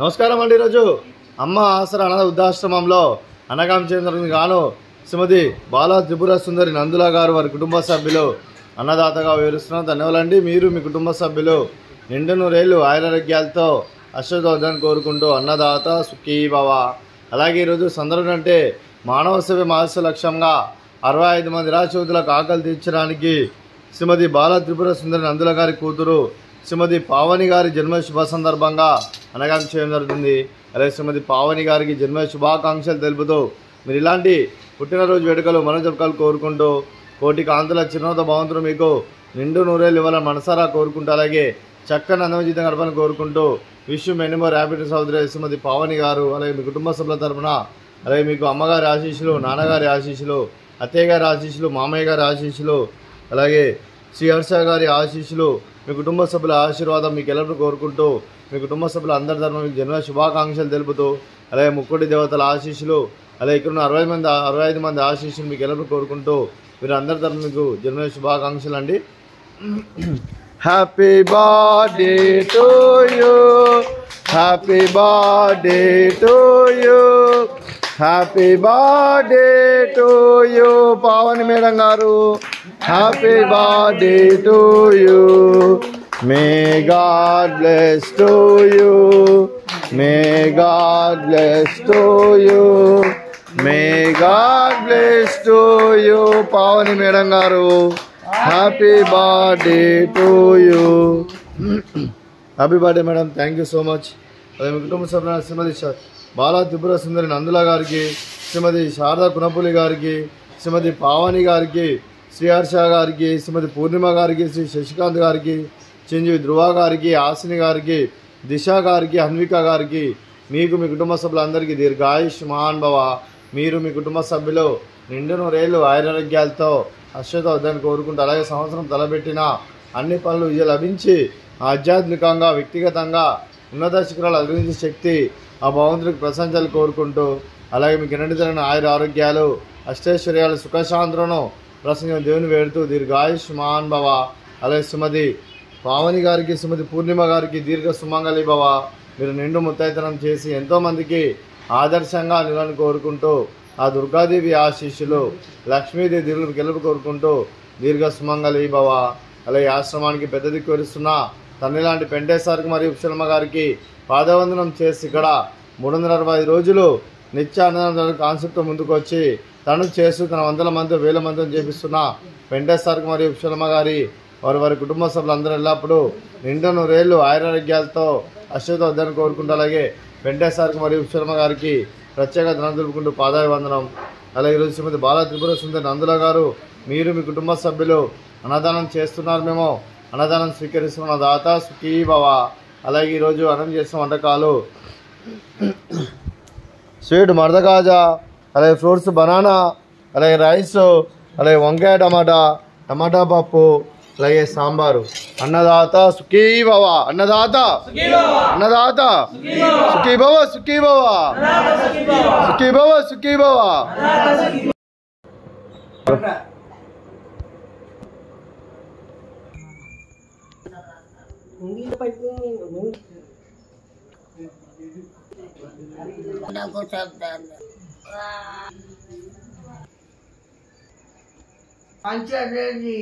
నమస్కారం అండి. ఈరోజు అమ్మ ఆసరా అనాథ వృద్ధాశ్రమంలో అన్నగాం చేయడానికి గాను శ్రీమతి బాలా త్రిపుర సుందరి నందుల గారు వారి కుటుంబ సభ్యులు అన్నదాతగా వివరిస్తున్నాం. ధన్యవాదాలండి. మీరు మీ కుటుంబ సభ్యులు నిండు నూరేళ్లు ఆయురారోగ్యాలతో అశ్వదోధాన్ని కోరుకుంటూ అన్నదాత సుఖీ భవ. అలాగే ఈరోజు సందర్భం అంటే మానవ సేవ మహర్షి లక్ష్యంగా 65 మంది నిరాశ్రితులకు ఆకలి తీర్చడానికి శ్రీమతి బాలా త్రిపుర సుందరి నందుల గారి కూతురు శ్రీమతి పావని గారి జన్మ శుభ సందర్భంగా అనగా చేయడం జరుగుతుంది. అలాగే శ్రీమతి పావని గారికి జన్మ శుభాకాంక్షలు తెలుపుతూ మీరు ఇలాంటి పుట్టినరోజు వేడుకలు మనం జరుపుకోవాలి కోరుకుంటూ కోటి కాంతుల చిరునవ్వుతో భగవంతుడు మీకు నిండు నూరేళ్ళు ఇవ్వాలని మనసారా కోరుకుంటూ అలాగే చక్కని అందమైన జీవితం గడపని కోరుకుంటూ విష్ మెనీ మోర్ హ్యాపీ సోదరి శ్రీమతి పావని గారు. అలాగే మీ కుటుంబ సభ్యుల తరఫున అలాగే మీకు అమ్మగారి ఆశీస్సులు, నాన్నగారి ఆశీస్సులు, అత్తయ్య గారి ఆశీస్సులు, మామయ్య గారి ఆశీస్సులు, అలాగే శ్రీ హర్ష గారి ఆశీస్సులు, మీ కుటుంబ సభ్యుల ఆశీర్వాదం మీకు ఎల్లప్పుడూ కోరుకుంటూ మీ కుటుంబ సభ్యుల అందరి తరఫున మీకు జన్మ శుభాకాంక్షలు తెలుపుతూ అలాగే ముక్కోటి దేవతల ఆశీస్సులు అలాగే ఇక్కడ ఉన్న 65 మంది ఆశీస్సులు మీకు ఎల్లప్పుడూ కోరుకుంటూ మీరు అందరి తరఫున మీకు జన్మ శుభాకాంక్షలు అండి. Happy birthday to you, happy birthday to you, happy birthday to you Pavani madam గారు. Happy birthday to you. May God bless to you, may God bless to you, may God bless to you Pavani madam గారు. Happy birthday to you. Happy birthday madam. Thank you so much. అదే మీ కుటుంబ సభ్యుల శ్రీమతి బాలా త్రిపుర సుందరి నందుల గారికి, శ్రీమతి శారదా కునపులి గారికి, శ్రీమతి పావని గారికి, శ్రీ హర్ష గారికి, శ్రీమతి పూర్ణిమ గారికి, శ్రీ శశికాంత్ గారికి, చిరంజీవి ధృవ గారికి, ఆసిని గారికి, దిశ గారికి, అన్విక గారికి, మీకు మీ కుటుంబ సభ్యులందరికీ దీర్ఘాయుష్ మహాన్ భవ. మీరు మీ కుటుంబ సభ్యులు నిండు నూరేళ్ళు ఆయురారోగ్యాలతో అశ్వత వద్దని కోరుకుంటూ అలాగే సంవత్సరం తలపెట్టిన అన్ని పనులు విజయం లభించి ఆధ్యాత్మికంగా వ్యక్తిగతంగా ఉన్నత శిఖరాలు అధిగమించే శక్తి ఆ భగవంతుడికి ప్రశంసలు కోరుకుంటూ అలాగే మీకు ఎన్నటి జరిగిన ఆయుర ఆరోగ్యాలు అష్టైశ్వర్యాలు సుఖశాంతులను ప్రసంగం దేవుని వేడుతూ దీర్ఘాయుష్ మహాన్ భవ. అలాగే శ్రీమతి పావని గారికి, శ్రీమతి పూర్ణిమ గారికి దీర్ఘ సుమంగళి భవ. మీరు నిండు ముత్తైతనం చేసి ఎంతోమందికి ఆదర్శంగా నిలని కోరుకుంటూ ఆ దుర్గాదేవి ఆశీస్సులు లక్ష్మీదేవి దీవులు గెలుపు కోరుకుంటూ దీర్ఘ సుమంగళి భవ. అలాగే ఆశ్రమానికి పెద్ద దిక్కు వరుస్తున్న తండ్రి లాంటి పెంటేశ్వరికి మరియు ఉప్సలమ్మ గారికి పాదవందనం చేసి ఇక్కడ 365 రోజులు నిత్యానందం కాన్సెప్ట్ ముందుకు వచ్చి తను చేస్తూ తన 100 మంది 1000 మందిని చేపిస్తున్న పెంటేశ్వరికి మరియు ఉప్సలమ్మ గారి వారి కుటుంబ సభ్యులందరూ ఎల్లప్పుడూ నిండు నూరేళ్ళు ఆయురారోగ్యాలతో అశ్వత వద్దని కోరుకుంటూ అలాగే పెంటేశ్వరికి మరియు ఉప్సలమ్మ గారికి ప్రత్యేక ధనం తెలుపుకుంటూ పాదాభివందనం. అలాగే ఈరోజు శ్రీమతి బాలా త్రిపుర సుందరి నందుల గారు మీరు మీ కుటుంబ సభ్యులు అన్నదానం చేస్తున్నారు, మేము అన్నదానం స్వీకరిస్తున్న దాత సుఖీ భవ. అలాగే ఈరోజు అన్నం చేసిన వంటకాలు స్వీట్ మర్దకాజా, అలాగే ఫ్రూట్స్ బనానా, అలాగే రైస్, అలాగే వంకాయ టమాటా పప్పు, అలాగే సాంబారు. అన్నదాత సుఖీ భవ, అన్నదాత అన్నదాత సుఖీ భవ, సుఖీ భవ, సుఖీ భవ, సుఖీ భవ. పంచాయతీ